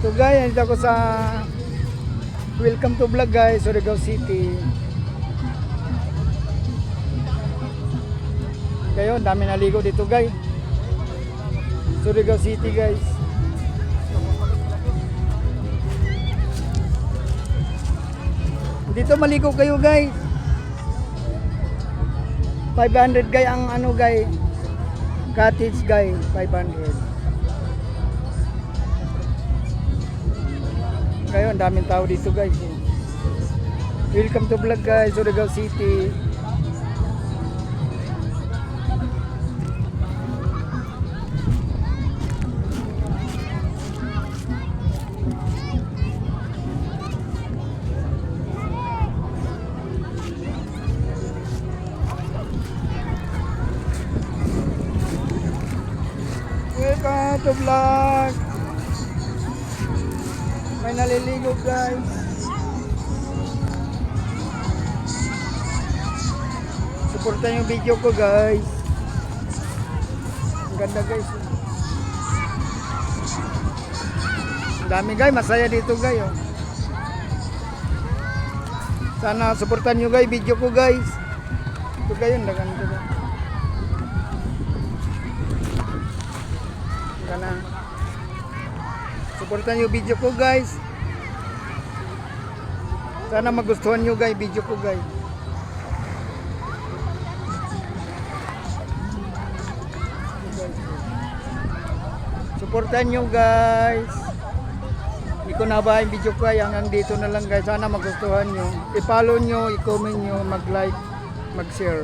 So guys, andito ako sa welcome to vlog guys, Surigao City. Ngayon, dami naligo dito guys. Surigao City guys. Dito maligo kayo guys. 500 guys ang ano guys. Cottage guys, 500. Ngayon, daming tao dito guys. Welcome to vlog guys, Surigao City. Welcome to vlog. May naliligo guys. Supportan yung video ko guys. Ang ganda guys. Ang dami guys, masaya dito guys. Oh. Sana supportan nyo guys video ko guys. Ito kayo, ang ganda guys. Sana supportan nyo video ko guys. Sana magustuhan nyo guys video ko guys. Supportan nyo guys. Hindi ko nabahin video ko ay hanggang dito na lang guys. Sana magustuhan nyo. I-follow nyo, i-comment nyo, mag-like, mag-share.